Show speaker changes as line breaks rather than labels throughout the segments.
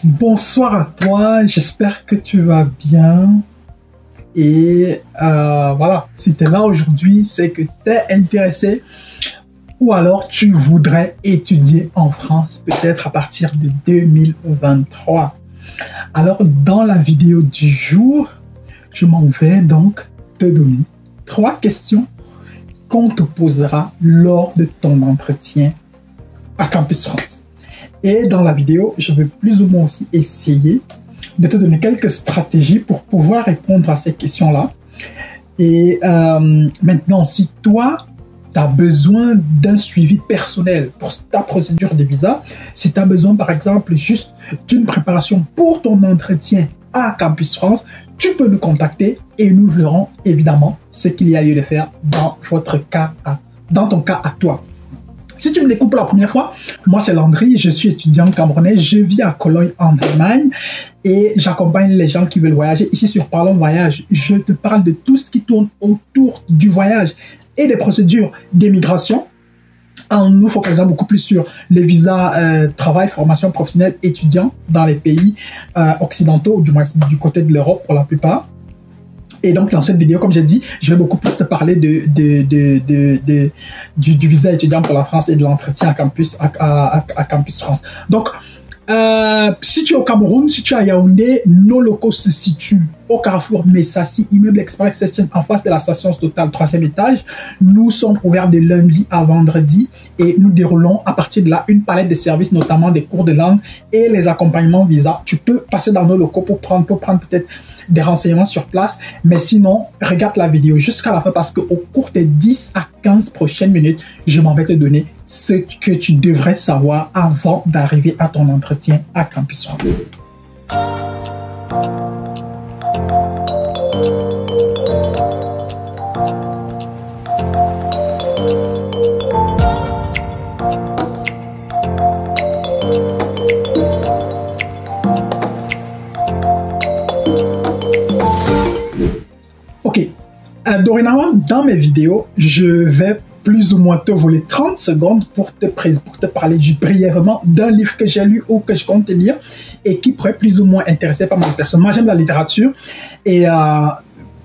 Bonsoir à toi, j'espère que tu vas bien. Et voilà, si tu es là aujourd'hui, c'est que tu es intéressé ou alors tu voudrais étudier en France, peut-être à partir de 2023. Alors, dans la vidéo du jour, je m'en vais donc te donner 3 questions qu'on te posera lors de ton entretien à Campus France. Et dans la vidéo, je vais plus ou moins aussi essayer de te donner quelques stratégies pour pouvoir répondre à ces questions-là. Et maintenant, si toi, tu as besoin d'un suivi personnel pour ta procédure de visa, si tu as besoin, par exemple, juste d'une préparation pour ton entretien à Campus France, tu peux nous contacter et nous verrons évidemment ce qu'il y a lieu de faire dans ton cas à toi. Si tu me découvres pour la première fois, moi c'est Landry, je suis étudiant camerounais, je vis à Cologne en Allemagne et j'accompagne les gens qui veulent voyager. Ici sur Parlons Voyage, je te parle de tout ce qui tourne autour du voyage et des procédures d'émigration, en nous focalisant beaucoup plus sur les visas travail, formation professionnelle, étudiants dans les pays occidentaux, ou du moins du côté de l'Europe pour la plupart. Et donc, dans cette vidéo, comme j'ai dit, je vais beaucoup plus te parler du visa étudiant pour la France et de l'entretien à Campus France. Donc, si tu es au Cameroun, si tu es à Yaoundé, nos locaux se situent au carrefour Messassi, immeuble Express Station en face de la station Total, 3e étage. Nous sommes ouverts de lundi à vendredi et nous déroulons à partir de là une palette de services, notamment des cours de langue et les accompagnements visa. Tu peux passer dans nos locaux pour prendre peut-être des renseignements sur place, mais sinon, regarde la vidéo jusqu'à la fin parce qu'au cours des 10 à 15 prochaines minutes, je m'en vais te donner ce que tu devrais savoir avant d'arriver à ton entretien à Campus France. Ok, dorénavant, dans mes vidéos, je vais plus ou moins te voler 30 secondes pour te parler brièvement d'un livre que j'ai lu ou que je compte lire et qui pourrait plus ou moins intéresser pas mal de personnes. Moi, j'aime la littérature et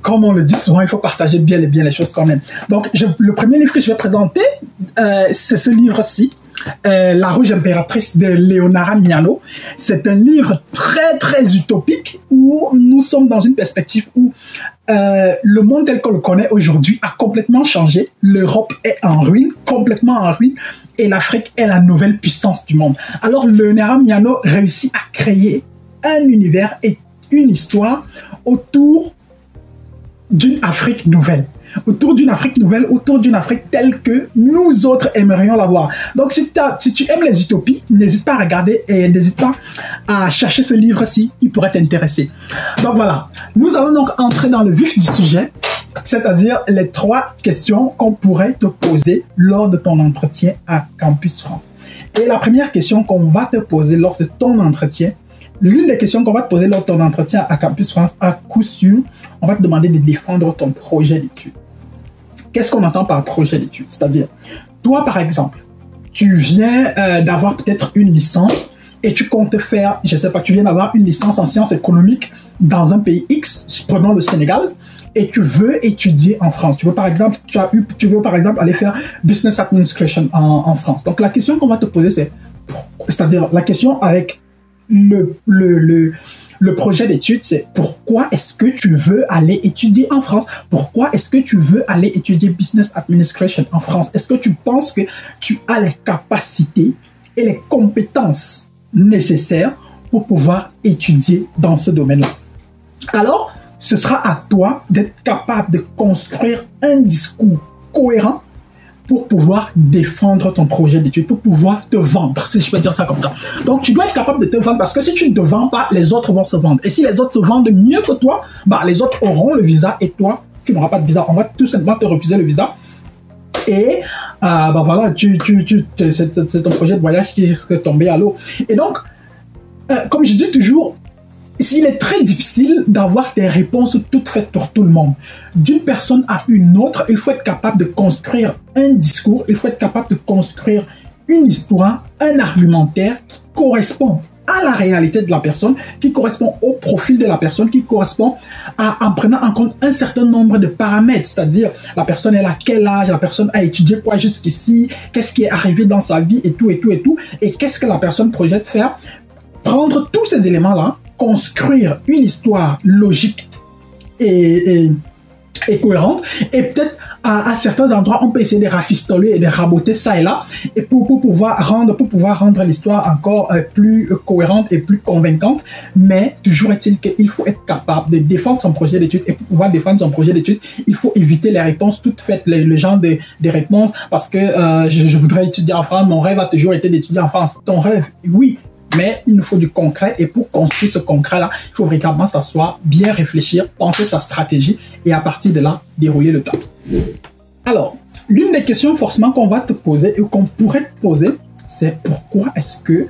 comme on le dit souvent, il faut partager bien les choses quand même. Donc, le premier livre que je vais présenter, c'est ce livre-ci. La Rouge Impératrice de Leonara Miano. C'est un livre très utopique où nous sommes dans une perspective où le monde tel qu'on le connaît aujourd'hui a complètement changé. L'Europe est en ruine, complètement en ruine, et l'Afrique est la nouvelle puissance du monde. Alors Leonara Miano réussit à créer un univers et une histoire autour d'une Afrique nouvelle. Autour d'une Afrique telle que nous autres aimerions la voir. Donc, si tu aimes les utopies, n'hésite pas à regarder et n'hésite pas à chercher ce livre-ci, il pourrait t'intéresser. Donc voilà, nous allons donc entrer dans le vif du sujet, c'est-à-dire les 3 questions qu'on pourrait te poser lors de ton entretien à Campus France. Et la première question qu'on va te poser lors de ton entretien, l'une des questions qu'on va te poser lors de ton entretien à Campus France, à coup sûr, on va te demander de défendre ton projet d'études. Qu'est-ce qu'on entend par projet d'études? C'est-à-dire, toi, par exemple, tu viens d'avoir peut-être une licence et tu comptes faire, je ne sais pas, tu viens d'avoir une licence en sciences économiques dans un pays X, prenons le Sénégal, et tu veux étudier en France. Tu veux par exemple, aller faire Business Administration en France. Donc, la question qu'on va te poser, c'est-à-dire la question avec le projet d'études, c'est pourquoi est-ce que tu veux aller étudier en France? Pourquoi est-ce que tu veux aller étudier Business Administration en France? Est-ce que tu penses que tu as les capacités et les compétences nécessaires pour pouvoir étudier dans ce domaine-là? Alors, ce sera à toi d'être capable de construire un discours cohérent pour pouvoir défendre ton projet d'études, pour pouvoir te vendre, si je peux dire ça comme ça. Donc, tu dois être capable de te vendre parce que si tu ne te vends pas, les autres vont se vendre. Et si les autres se vendent mieux que toi, bah, les autres auront le visa et toi, tu n'auras pas de visa. On va tout simplement te refuser le visa. Et bah voilà, c'est ton projet de voyage qui risque de tomber à l'eau. Et donc, comme je dis toujours, il est très difficile d'avoir des réponses toutes faites pour tout le monde. D'une personne à une autre, il faut être capable de construire un discours, il faut être capable de construire une histoire, un argumentaire qui correspond à la réalité de la personne, qui correspond au profil de la personne, qui correspond en prenant en compte un certain nombre de paramètres, c'est-à-dire la personne elle a quel âge, la personne a étudié quoi jusqu'ici, qu'est-ce qui est arrivé dans sa vie et tout, et qu'est-ce que la personne projette faire. Prendre tous ces éléments-là, construire une histoire logique et cohérente, et peut-être à certains endroits on peut essayer de rafistoler et de raboter ça et là, et pour pouvoir rendre l'histoire encore plus cohérente et plus convaincante. Mais toujours est-il qu'il faut être capable de défendre son projet d'études, et pour pouvoir défendre son projet d'études, il faut éviter les réponses toutes faites, le genre des réponses parce que je voudrais étudier en France, mon rêve a toujours été d'étudier en France. Ton rêve, oui, mais il nous faut du concret, et pour construire ce concret-là, il faut véritablement s'asseoir, bien réfléchir, penser sa stratégie, et à partir de là, dérouler le tapis. Alors, l'une des questions forcément qu'on va te poser, et qu'on pourrait te poser, c'est pourquoi est-ce que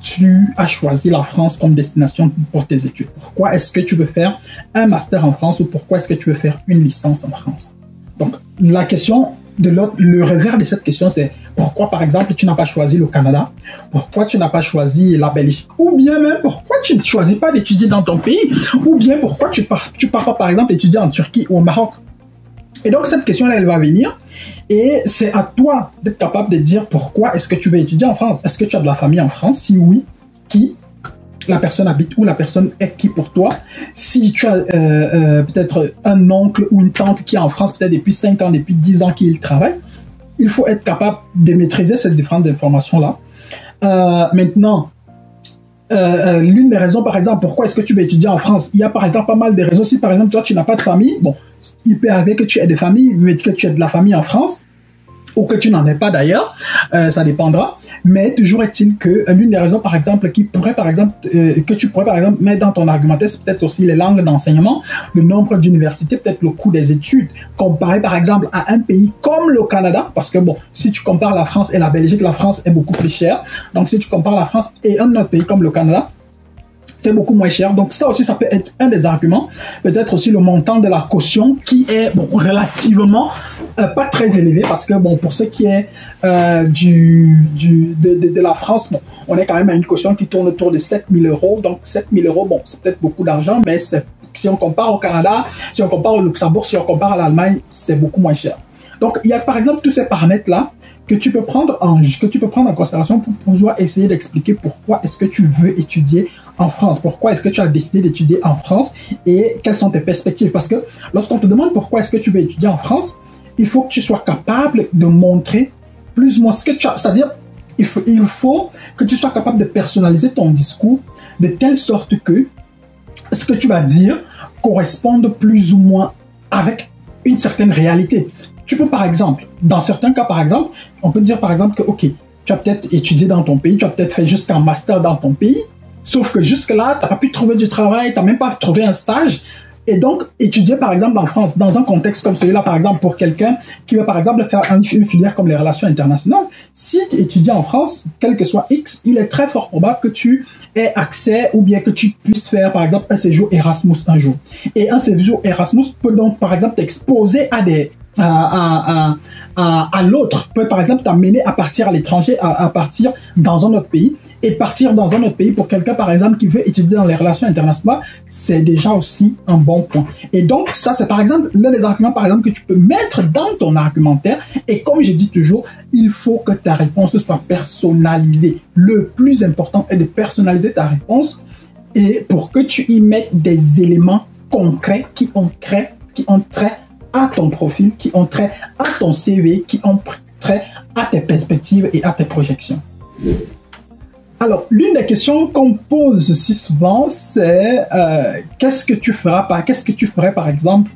tu as choisi la France comme destination pour tes études? Pourquoi est-ce que tu veux faire un master en France, ou pourquoi est-ce que tu veux faire une licence en France? Donc, la question de l'autre, le revers de cette question, c'est pourquoi, par exemple, tu n'as pas choisi le Canada? Pourquoi tu n'as pas choisi la Belgique? Ou bien même, pourquoi tu ne choisis pas d'étudier dans ton pays? Ou bien, pourquoi tu pars pas, par exemple, étudier en Turquie ou au Maroc? Et donc, cette question-là, elle va venir. Et c'est à toi d'être capable de dire pourquoi est-ce que tu veux étudier en France? Est-ce que tu as de la famille en France? Si oui, qui? La personne habite où? La personne est qui pour toi? Si tu as peut-être un oncle ou une tante qui est en France peut-être depuis 5 ans, depuis 10 ans qu'il travaille, il faut être capable de maîtriser ces différentes informations-là. Maintenant, l'une des raisons, par exemple, pourquoi est-ce que tu veux étudier en France? Il y a par exemple pas mal de raisons. Si par exemple toi tu n'as pas de famille, bon, il peut arriver que tu aies des familles, mais que tu aies de la famille en France, ou que tu n'en aies pas d'ailleurs, ça dépendra. Mais toujours est-il que l'une des raisons, par exemple, que tu pourrais par exemple mettre dans ton argumentaire, c'est peut-être aussi les langues d'enseignement, le nombre d'universités, peut-être le coût des études, comparé par exemple à un pays comme le Canada, parce que bon, si tu compares la France et la Belgique, la France est beaucoup plus chère. Donc si tu compares la France et un autre pays comme le Canada, c'est beaucoup moins cher. Donc ça aussi, ça peut être un des arguments. Peut-être aussi le montant de la caution qui est bon, relativement pas très élevé, parce que bon, pour ce qui est de la France, bon, on est quand même à une caution qui tourne autour de 7 000 €. Donc 7 000 €, bon, c'est peut-être beaucoup d'argent, mais si on compare au Canada, si on compare au Luxembourg, si on compare à l'Allemagne, c'est beaucoup moins cher. Donc il y a par exemple tous ces paramètres-là que tu peux prendre en considération pour pouvoir essayer d'expliquer pourquoi est-ce que tu veux étudier en France, pourquoi est-ce que tu as décidé d'étudier en France et quelles sont tes perspectives. Parce que lorsqu'on te demande pourquoi est-ce que tu veux étudier en France, il faut que tu sois capable de montrer plus ou moins ce que tu as, c'est-à-dire il faut que tu sois capable de personnaliser ton discours de telle sorte que ce que tu vas dire corresponde plus ou moins avec une certaine réalité. Tu peux par exemple, dans certains cas par exemple, on peut dire par exemple que ok, tu as peut-être étudié dans ton pays, tu as peut-être fait jusqu'un master dans ton pays, sauf que jusque-là, tu n'as pas pu trouver du travail, tu n'as même pas trouvé un stage. Et donc, étudier par exemple en France, dans un contexte comme celui-là, par exemple, pour quelqu'un qui veut par exemple faire une filière comme les relations internationales, si tu étudies en France, quel que soit X, il est très fort probable que tu aies accès ou bien que tu puisses faire par exemple un séjour Erasmus un jour. Et un séjour Erasmus peut donc par exemple t'exposer à l'autre, peut par exemple t'amener à partir à l'étranger, à partir dans un autre pays. Et partir dans un autre pays pour quelqu'un, par exemple, qui veut étudier dans les relations internationales, c'est déjà aussi un bon point. Et donc, ça, c'est par exemple l'un des arguments, par exemple, que tu peux mettre dans ton argumentaire. Et comme je dis toujours, il faut que ta réponse soit personnalisée. Le plus important est de personnaliser ta réponse et pour que tu y mettes des éléments concrets qui ont trait à ton profil, qui ont trait à ton CV, qui ont trait à tes perspectives et à tes projections. Alors, l'une des questions qu'on pose si souvent, c'est qu'est-ce que tu ferais par exemple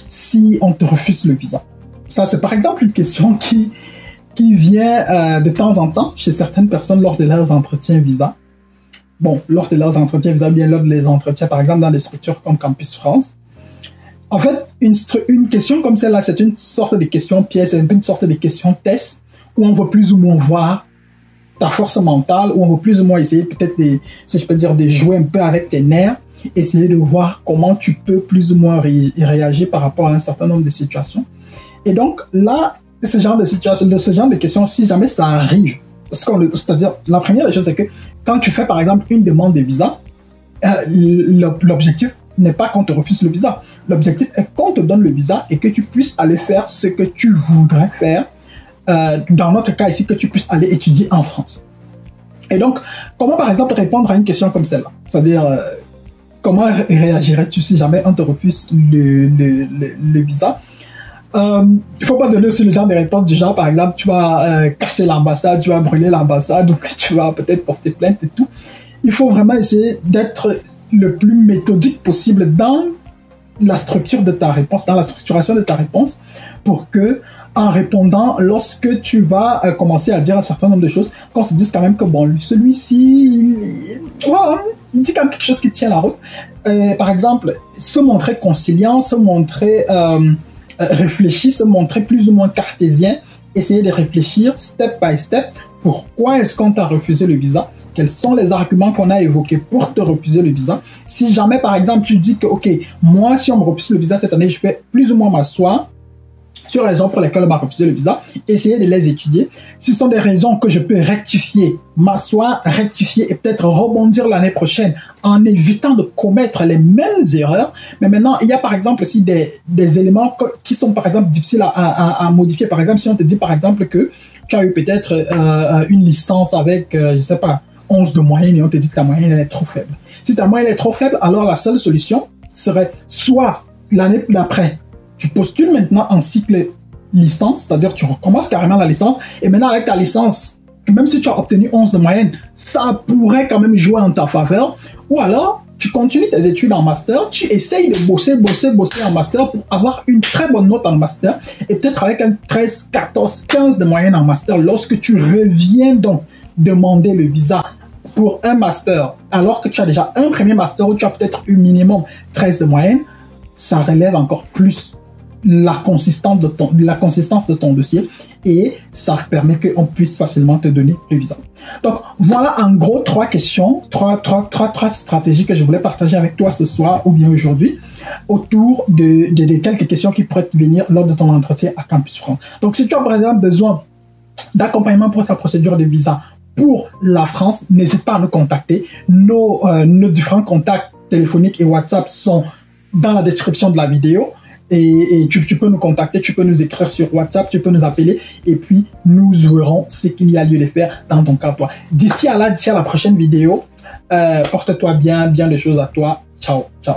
si on te refuse le visa? Ça, c'est par exemple une question qui vient de temps en temps chez certaines personnes lors de leurs entretiens visa. Bon, lors de leurs entretiens visa, bien lors de les entretiens, par exemple, dans des structures comme Campus France. En fait, une question comme celle-là, c'est une sorte de question pièce, c'est une sorte de question test où on va plus ou moins voir ta force mentale, où on va plus ou moins essayer peut-être, si je peux dire, de jouer un peu avec tes nerfs, essayer de voir comment tu peux plus ou moins réagir par rapport à un certain nombre de situations. Et donc là, ce genre de situation, ce genre de questions, si jamais ça arrive, c'est-à-dire, la première des choses, c'est que quand tu fais, par exemple, une demande de visa, l'objectif n'est pas qu'on te refuse le visa. L'objectif est qu'on te donne le visa et que tu puisses aller faire ce que tu voudrais faire. Dans notre cas ici, que tu puisses aller étudier en France. Et donc, comment, par exemple, répondre à une question comme celle-là? C'est-à-dire, comment réagirais-tu si jamais on te refuse le visa? Il ne faut pas donner aussi le genre de réponse du genre, par exemple, tu vas casser l'ambassade, tu vas brûler l'ambassade, donc tu vas peut-être porter plainte et tout. Il faut vraiment essayer d'être le plus méthodique possible dans la structure de ta réponse, dans la structuration de ta réponse, pour que, en répondant, lorsque tu vas commencer à dire un certain nombre de choses, qu'on se dise quand même que bon, celui-ci, il dit quand même quelque chose qui tient la route. Par exemple, se montrer conciliant, se montrer réfléchi, se montrer plus ou moins cartésien, essayer de réfléchir step by step. Pourquoi est-ce qu'on t'a refusé le visa? Quels sont les arguments qu'on a évoqués pour te refuser le visa? Si jamais, par exemple, tu dis que, ok, moi, si on me refuse le visa cette année, je vais plus ou moins m'asseoir sur les raisons pour lesquelles on m'a refusé le visa, essayer de les étudier. Si ce sont des raisons que je peux rectifier, m'asseoir, rectifier et peut-être rebondir l'année prochaine en évitant de commettre les mêmes erreurs. Mais maintenant, il y a par exemple aussi des éléments qui sont par exemple difficiles à modifier. Par exemple, si on te dit par exemple que tu as eu peut-être une licence avec, je sais pas, 11 de moyenne et on te dit que ta moyenne elle est trop faible. Si ta moyenne est trop faible, alors la seule solution serait soit l'année d'après, tu postules maintenant en cycle licence, c'est-à-dire tu recommences carrément la licence, et maintenant avec ta licence, même si tu as obtenu 11 de moyenne, ça pourrait quand même jouer en ta faveur. Ou alors, tu continues tes études en master, tu essayes de bosser en master pour avoir une très bonne note en master, et peut-être avec un 13, 14, 15 de moyenne en master, lorsque tu reviens donc demander le visa pour un master, alors que tu as déjà un premier master où tu as peut-être eu minimum 13 de moyenne, ça relève encore plus la consistance de ton dossier et ça permet qu'on puisse facilement te donner le visa. Donc voilà en gros trois questions, trois stratégies que je voulais partager avec toi ce soir ou bien aujourd'hui autour de quelques questions qui pourraient te venir lors de ton entretien à Campus France. Donc si tu as par exemple besoin d'accompagnement pour ta procédure de visa pour la France, n'hésite pas à nous contacter. Nos différents contacts téléphoniques et WhatsApp sont dans la description de la vidéo. Et tu peux nous contacter, tu peux nous écrire sur WhatsApp, tu peux nous appeler et puis nous verrons ce qu'il y a lieu de faire dans ton cas toi. D'ici à la prochaine vidéo, porte-toi bien de choses à toi. Ciao, ciao.